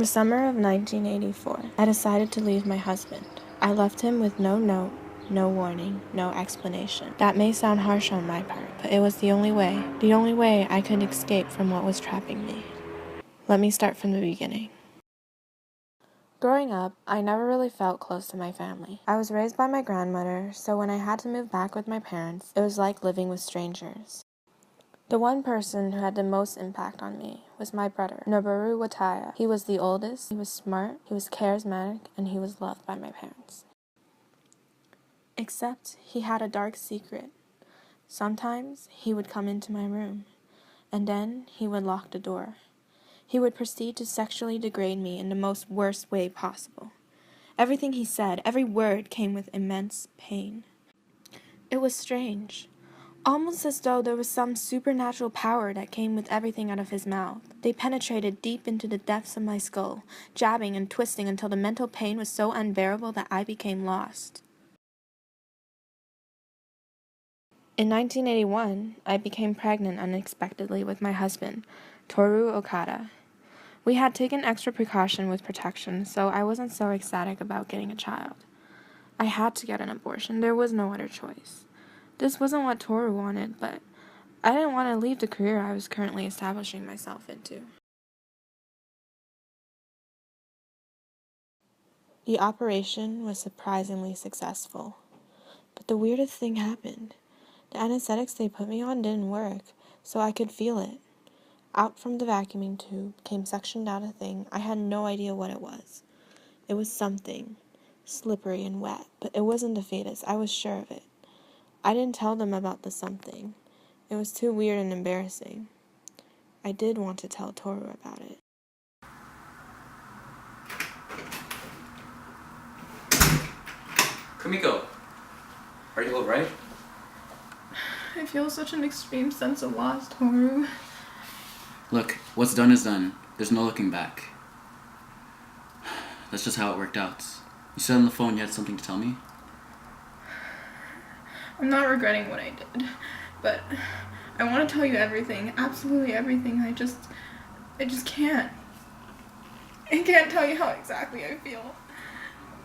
the summer of 1984, I decided to leave my husband. I left him with no note, no warning, no explanation. That may sound harsh on my part, but it was the only way I could escape from what was trapping me. Let me start from the beginning. Growing up, I never really felt close to my family. I was raised by my grandmother, so when I had to move back with my parents, it was like living with strangers. The one person who had the most impact on me was my brother, Noboru Wataya. He was the oldest, he was smart, he was charismatic, and he was loved by my parents. Except he had a dark secret. Sometimes he would come into my room, and then he would lock the door. He would proceed to sexually degrade me in the most worst way possible. Everything he said, every word came with immense pain. It was strange. Almost as though there was some supernatural power that came with everything out of his mouth. They penetrated deep into the depths of my skull, jabbing and twisting until the mental pain was so unbearable that I became lost. In 1981, I became pregnant unexpectedly with my husband, Toru Okada. We had taken extra precaution with protection, so I wasn't so ecstatic about getting a child. I had to get an abortion. There was no other choice. This wasn't what Toru wanted, but I didn't want to leave the career I was currently establishing myself into. The operation was surprisingly successful, but the weirdest thing happened. The anesthetics they put me on didn't work, so I could feel it. Out from the vacuuming tube came suctioned out a thing. I had no idea what it was. It was something, slippery and wet, but it wasn't a fetus. I was sure of it. I didn't tell them about the something. It was too weird and embarrassing. I did want to tell Toru about it. Kumiko, are you alright? I feel such an extreme sense of loss, Toru. Look, what's done is done. There's no looking back. That's just how it worked out. You said on the phone you had something to tell me? I'm not regretting what I did, but I want to tell you everything, absolutely everything. I just can't. I can't tell you how exactly I feel.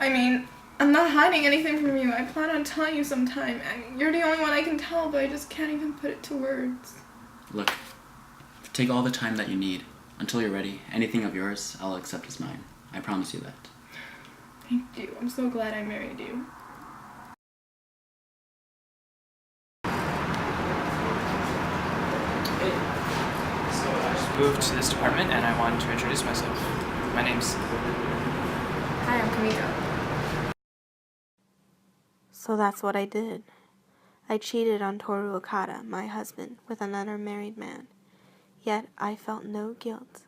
I mean, I'm not hiding anything from you. I plan on telling you sometime. I mean, you're the only one I can tell, but I just can't even put it to words. Look, take all the time that you need. Until you're ready, anything of yours, I'll accept as mine. I promise you that. Thank you. I'm so glad I married you. So I just moved to this department and I wanted to introduce myself. My name's... Hi, I'm Kumiko. So that's what I did. I cheated on Toru Okada, my husband, with another married man. Yet I felt no guilt.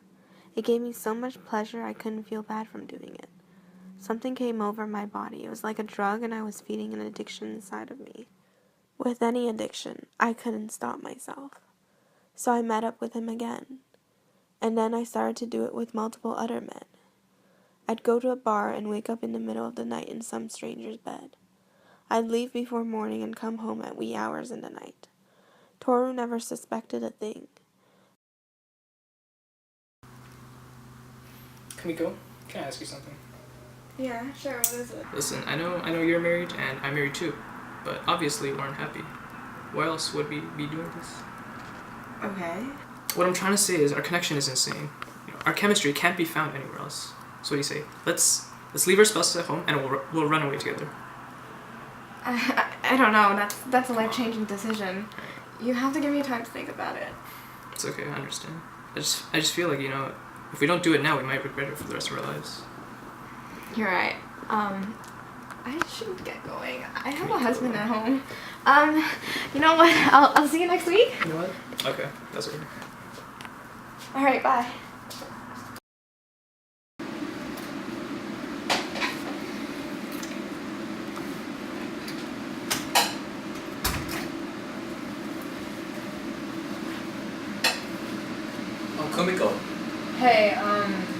It gave me so much pleasure I couldn't feel bad from doing it. Something came over my body. It was like a drug and I was feeding an addiction inside of me. With any addiction, I couldn't stop myself. So I met up with him again. And then I started to do it with multiple other men. I'd go to a bar and wake up in the middle of the night in some stranger's bed. I'd leave before morning and come home at wee hours in the night. Toru never suspected a thing. Kumiko, can I ask you something? Yeah, sure, what is it? Listen, I know you're married and I'm married too, but obviously we aren't happy. Why else would we be doing this? Okay. What I'm trying to say is our connection is insane. Our chemistry can't be found anywhere else. So what do you say? Let's leave our spouses at home and we'll run away together. I don't know. That's a life-changing decision. You have to give me time to think about it. It's okay, I understand. I just feel like, if we don't do it now, we might regret it for the rest of our lives. You're right. I should get going. I have a husband at home. You know what? I'll see you next week. You know what? Okay, that's okay. All right, bye. Oh, Kumiko. Hey,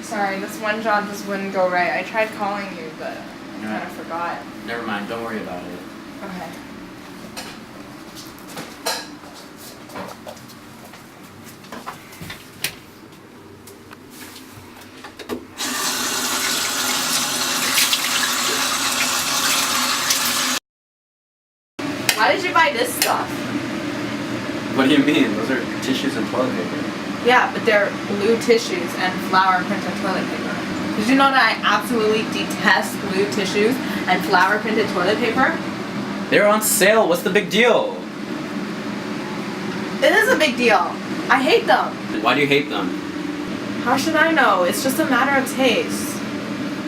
sorry, this one job just wouldn't go right. I tried calling you, but I kind of forgot. Never mind, don't worry about it. Okay. Why did you buy this stuff? What do you mean? Those are tissues and toilet paper. Yeah, but they're blue tissues and flower printed toilet paper. Did you know that I absolutely detest blue tissues and flower printed toilet paper? They're on sale. What's the big deal? It is a big deal. I hate them. Why do you hate them? How should I know? It's just a matter of taste.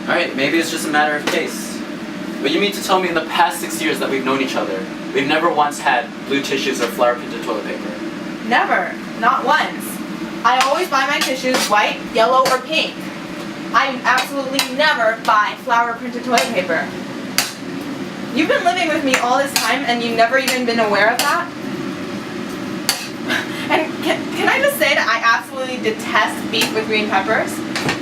Alright, maybe it's just a matter of taste. But you mean to tell me in the past 6 years that we've known each other, we've never once had blue tissues or flower printed toilet paper? Never. Not once. I always buy my tissues white, yellow, or pink. I absolutely never buy flower printed toilet paper. You've been living with me all this time and you've never even been aware of that? And can I just say that I absolutely detest beef with green peppers?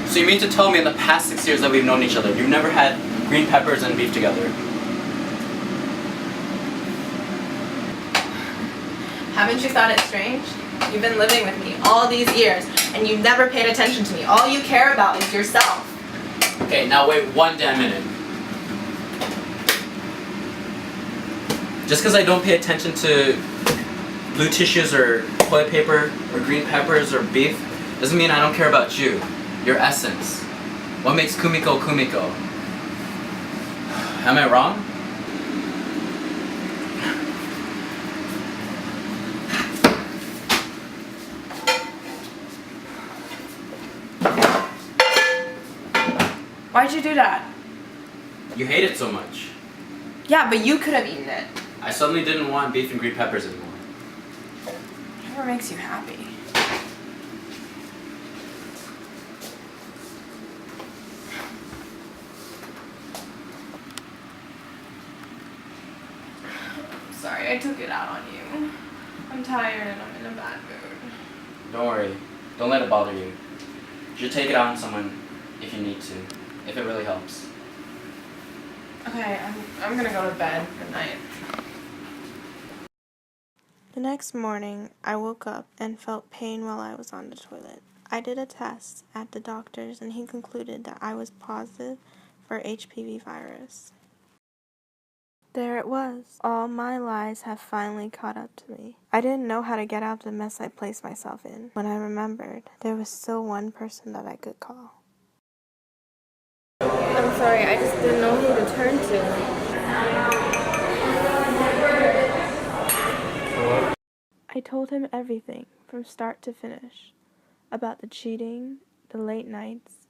So you mean to tell me in the past 6 years that we've known each other, you've never had green peppers and beef together? Haven't you thought it strange? You've been living with me all these years and you've never paid attention to me. All you care about is yourself. Okay, now wait one damn minute. Just because I don't pay attention to blue tissues or toilet paper or green peppers or beef doesn't mean I don't care about you, your essence. What makes Kumiko Kumiko? Am I wrong? Why'd you do that? You hate it so much. Yeah, but you could have eaten it. I suddenly didn't want beef and green peppers anymore. Whatever makes you happy. Sorry, I took it out on you. I'm tired and I'm in a bad mood. Don't worry. Don't let it bother you. You should take it out on someone if you need to. If it really helps. Okay, I'm gonna go to bed. Good night. The next morning, I woke up and felt pain while I was on the toilet. I did a test at the doctor's and he concluded that I was positive for HPV virus. There it was. All my lies have finally caught up to me. I didn't know how to get out of the mess I placed myself in. When I remembered, there was still one person that I could call. I'm sorry, I just didn't know who to turn to. I told him everything, from start to finish, about the cheating, the late nights,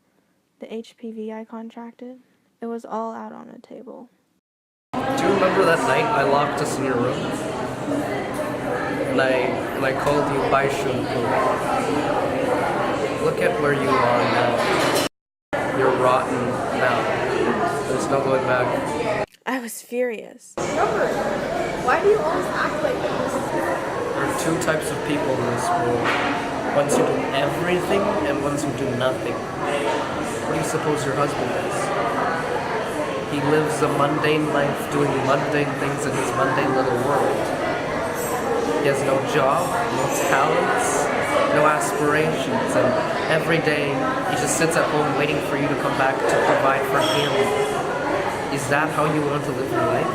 the HPV I contracted. It was all out on the table. Do you remember that night I locked us in your room? And I called you Bai Shunku. Look at where you are now. You're rotten now. There's no going back. I was furious. Robert, why do you always act like this? There are two types of people in this world. Ones who do everything and ones who do nothing. What do you suppose your husband is? He lives a mundane life doing mundane things in his mundane little world. He has no job, no talents, no aspirations, and every day he just sits at home waiting for you to come back to provide for him. Is that how you want to live your life?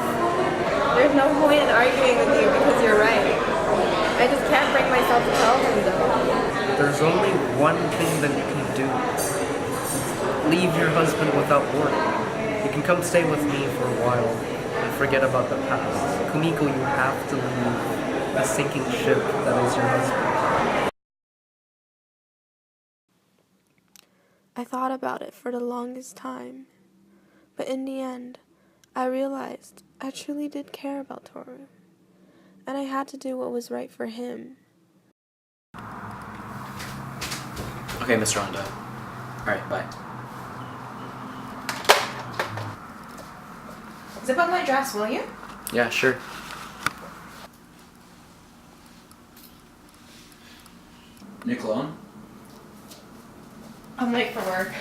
There's no point in arguing with you because you're right. I just can't bring myself to tell him though. There's only one thing that you can do. Leave your husband without warning. You can come stay with me for a while and forget about the past. Kumiko, you have to leave the sinking ship that is your husband. I thought about it for the longest time, but in the end, I realized I truly did care about Toru, and I had to do what was right for him. Okay, Mr. Honda. Alright, bye. Zip up my dress, will you? Yeah, sure. New cologne? I'm late for work.